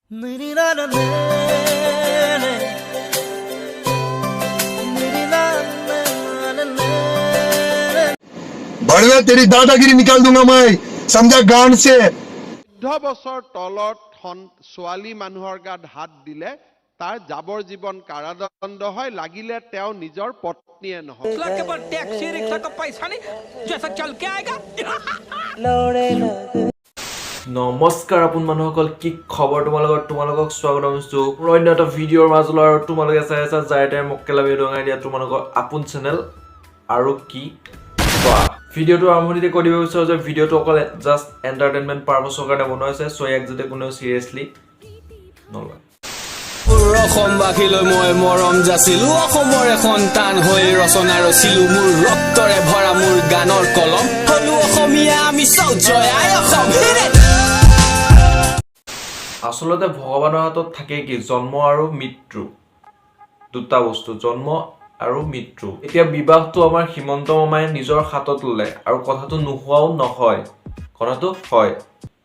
बड़वे तेरी दादागिरी निकाल दूंगा मैं, समझा गांड से। 14 বছৰ তলত ছোৱালী মানুহৰ গাত হাত দিলে তাৰ যাবৰ জীৱন কাৰাদণ্ড হয়, লাগিলে তেওঁ নিজৰ পত্নীয়ে নহয়। নমস্কাৰ আপোন মানুহসকল, কি খবৰ তোমালোকক স্বাগতম জনাইছো অন্য এটা ভিডিঅ'ৰ মাজলৈ। আৰু তোমালোকে চাই আছা যাইতে মক্কেলামি ডঙাই দিয়া তোমালোকৰ আপোন চেনেল আৰু কি বা ভিডিঅ'টো আৰম্ভণিতে কৈ দিব বিচাৰো যে ভিডিঅ'টো অকল জাষ্ট এণ্টাৰটেইনমেণ্ট পাৰপাছৰ কাৰণে বনোৱা হৈছে, চ' ইয়াক যাতে কোনেও চিৰিয়াছলি নলয়। অসমবাসীলৈ মই মৰম যাচিলো, অসমৰ এখন টান হৈ ৰচনা ৰচিলো, মোৰ ৰক্তৰে ভৰা মোৰ গানৰ কলম, হলো অসমীয়া আমি চব জয় আই অসম। আচলতে ভগৱানৰ হাতত থাকে কি জন্ম আৰু মৃত্যু, দুটা বস্তু, জন্ম আৰু মৃত্যু। এতিয়া বিবাহটো আমাৰ হিমন্ত মামাই নিজৰ হাতত ল'লে আৰু কথাটো নোহোৱাও নহয়, কথাটো হয়।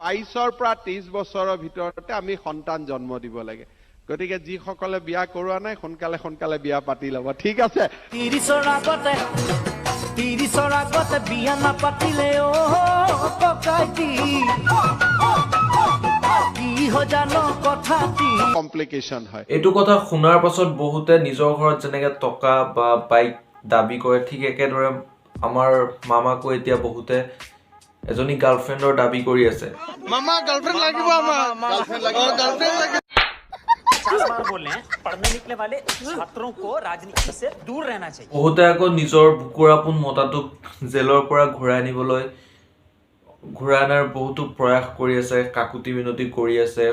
22ৰ পৰা 30 বছৰৰ ভিতৰতে আমি সন্তান জন্ম দিব লাগে। গতিকে যিসকলে বিয়া কৰোৱা নাই সোনকালে বিয়া পাতি ল'ব, ঠিক আছে? 30ৰ আগতে বিয়া নাপাতিলে কমপ্লিকেশ্যন হয়। এইটো কথা শুনাৰ পাছত বহুতে নিজৰ ঘৰত যেনেকে টকা বা বাইক দাবী কৰে, ঠিক একেদৰে আমাৰ মামাকো এতিয়া বহুতে এজনী গাৰ্লফ্ৰেণ্ডৰ দাবী কৰি আছে। মামা গাৰ্লফ্ৰেণ্ড লাগিব, আমাৰ বহুতে আকৌ নিজৰ বুকুৰ আপোন মতাটোক জেলৰ পৰা ঘূৰাই আনিবলৈ বহুতো প্ৰয়াস কৰি আছে, কাকুতি মিনতি কৰি আছে।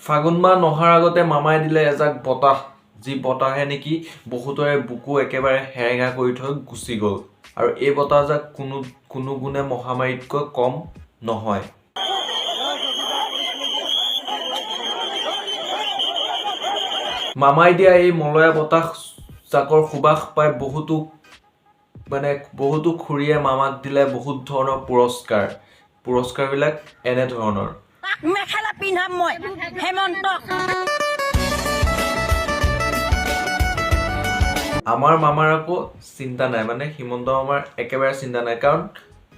ফাগুন মাহ নহাৰ আগতে মামাই দিলে এজাক বতাহ, যি বতাহে নেকি বহুতৰে বুকু একেবাৰে হেৰেঙা কৰি থৈ গুচি গ'ল। আৰু এই বতাহজাক কোনো গুণে মহামাৰীতকৈ কম নহয়। মামাই দিয়া এই মলয়া বতাহ জাকৰ সুবাস পাই বহুতো খুৰীয়ে মামাক দিলে বহুত ধৰণৰ পুৰস্কাৰবিলাক এনে ধৰণৰ। মেখেলা পিন্ধাম মই হেমন্ত। আমাৰ মামাৰ আকৌ চিন্তা নাই, মানে হিমন্ত মামাৰ একেবাৰে চিন্তা নাই, কাৰণ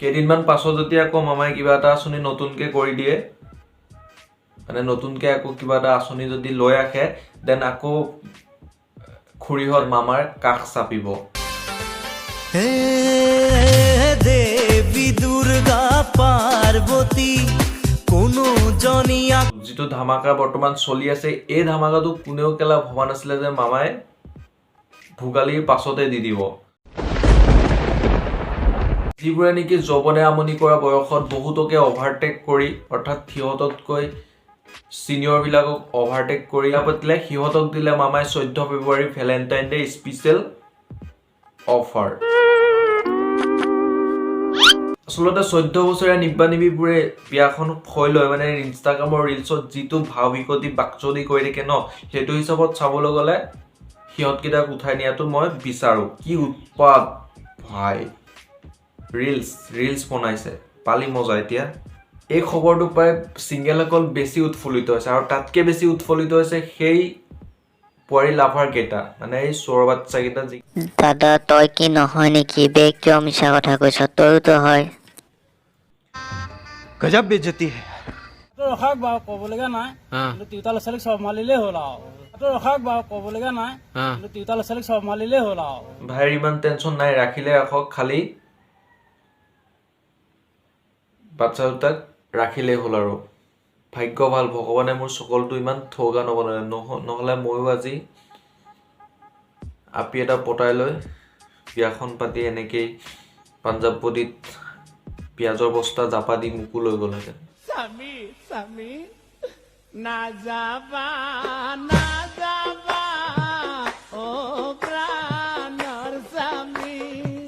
কেইদিনমান পাছত যেতিয়া আকৌ মামাই কিবা এটা আঁচনি নতুনকে কৰি দিয়ে, মানে নতুনকে আকৌ কিবা এটা আঁচনি যদি লৈ আহে, দেন আকৌ খুৰীহঁত মামাৰ কাষ চাপিব। দেৱী দুৰ্গা পাৰ্বতী কোনো জনীয়া, যিটো ধামাকা বৰ্তমান চলি আছে, এই ধামাকাটো কোনেও কেলা ভবা নাছিলে যে মামাই ভোগালীৰ পাছতে দি দিব। যিবোৰে নেকি যৌৱনে আমনি কৰা বয়সত বহুতকে অভাৰটেক কৰি, অৰ্থাৎ সিহঁততকৈ ছিনিয়ৰবিলাকক অভাৰটেক কৰি পাতিলে, সিহঁতক দিলে মামাই 14 ফেব্ৰুৱাৰী ভেলেণ্টাইন ডে স্পেচিয়েল অফাৰ। আচলতে 14 বছৰীয়া নিব্বানিবিবোৰে বিয়াখন হৈ লৈ মানে ইনষ্টাগ্ৰামৰ ৰিলছত যিটো ভাও বিকতি বাকচদি কৰি থাকে ন, সেইটো হিচাপত চাবলৈ গ'লে সিহঁতকেইটাক উঠাই নিয়াটো মই বিচাৰোঁ। কি উৎপাত ভাই, ৰিলছ বনাইছে, পালি মজা। এতিয়া এই খবৰটো পাই ছিংগেলসকল বেছি উৎফুল্লিত হৈছে, আৰু তাতকৈ বেছি উৎফুল্লিত হৈছে সেই পোৱাৰী লাভাৰ কেইটা, মানে এই চোৰ বাচ্চাকেইটা। দাদা তই কি নহয় নেকি বে, কিয় মিছা কথা কৈছ? তইতো হয়। গজব বেজতি হে। ৰখাক বাৰু ক'বলগীয়া নাই, কিন্তু তিউতা ল'ৰা ছোৱালীক চম্ভালিলেই হ'ল আৰু। ৰখাক বাৰু ক'বলগীয়া নাই, কিন্তু তিউতা ল'ৰা ছোৱালীক চম্ভালিলেই হ'ল আৰু। ভাইৰ ইমান টেনশ্যন নাই, ৰাখিলে ৰাখক, খালি বাচ্ছা দুটাক ৰাখিলেই হ'ল আৰু। ভাগ্য ভাল, ভগৱানে মোৰ চকলটো ইমান ঠগা নবনালে, নহ'লে ময়ো আজি আপি এটা পতাই লৈ বিয়াখন পাতি এনেকেই পাঞ্জাৱপতিত পিঁয়াজৰ বস্তা জাপা দি মোকো লৈ গ'লহেঁতেন।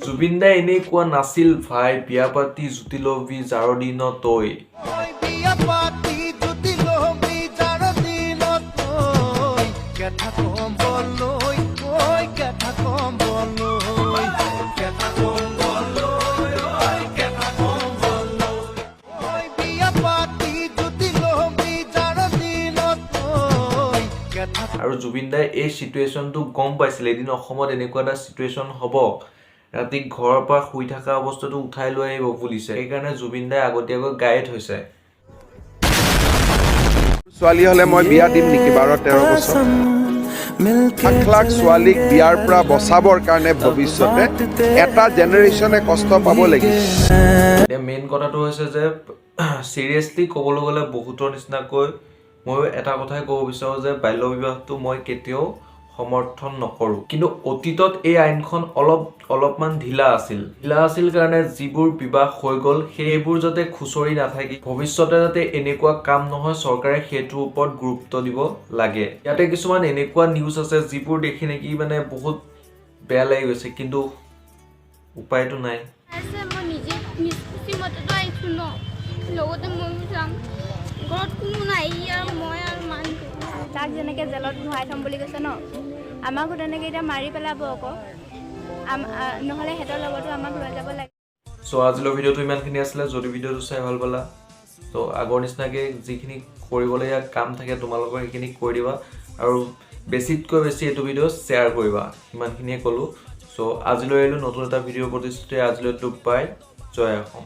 জুবিন দাই এনেই কোৱা নাছিল ভাই, বিয়া পাতি জুতি লবি যাৰ দিন তই। কম্বললৈ ঐ কেঁথা কম্বললৈ কেঁথা কম্বললৈ ঐ কেঁথা কম্বললৈ ঐ বিয়া পাতি জুতি লবি যাৰ দিনত ঐ কেঁথা আৰু জুবিন দাই এই চিটুৱেশ্যনটো গম পাইছিল এদিন অসমত এনেকুৱা এটা চিটুৱেশ্যন হ'ব ৰাতি ঘৰৰ পৰা শুই থকা অৱস্থাটো উঠাই লৈ আহিব পুলিচে সেইকাৰণে জুবিন দাই আগতীয়াকৈ গায়ে থৈছে ছোৱালী হলে মই বিয়া দিম নেকি 12-13 বছৰ লাখ ছোৱালীক বিয়াৰ পৰা বচাবৰ কাৰণে ভৱিষ্যতে এটা জেনেৰেশ্যনে কষ্ট পাব লাগিব এতিয়া মেইন কথাটো হৈছে যে চিৰিয়াছলি ক'বলৈ গ'লে বহুতৰ নিচিনাকৈ ময়ো এটা কথাই ক'ব বিচাৰোঁ যে বাল্য বিবাহটো মই কেতিয়াও সমৰ্থন নকৰোঁ কিন্তু অতীতত এই আইনখন অলপমান ঢিলা আছিল কাৰণে যিবোৰ বিবাহ হৈ গ'ল সেইবোৰ যাতে খুচৰি নাথাকি ভৱিষ্যতে যাতে এনেকুৱা কাম নহয় চৰকাৰে সেইটোৰ ওপৰত গুৰুত্ব দিব লাগে ইয়াতে কিছুমান এনেকুৱা নিউজ আছে যিবোৰ দেখি নেকি মানে বহুত বেয়া লাগি গৈছে কিন্তু উপায়টো নাই মই নিজে নিষ্পত্তি মতেতো আহিছো ন লগতে ময়ো যাম ঘৰত কোনো নাই আৰু মই আৰু মানুহটো তাক যেনেকৈ জেলত ভৰাই থ'ম বুলি কৈছে ন আমাকো তেনেকৈ এতিয়া মাৰি পেলাব আকৌ নহ'লে সিহঁতৰ লগতো আমাক লৈ যাব লাগে চ' আজিলৈ ভিডিঅ'টো ইমানখিনি আছিলে যদি ভিডিঅ'টো চাই ভাল পালা ত' আগৰ নিচিনাকৈ যিখিনি কৰিবলগীয়া কাম থাকে তোমালোকৰ সেইখিনি কৰি দিবা আৰু বেছিতকৈ বেছি এইটো ভিডিঅ' শ্বেয়াৰ কৰিবা ইমানখিনিয়ে ক'লোঁ চ' আজিলৈ আহিলোঁ নতুন এটা ভিডিঅ'ৰ প্ৰতিশ্ৰুতি আজিলৈ বাই জয় অসম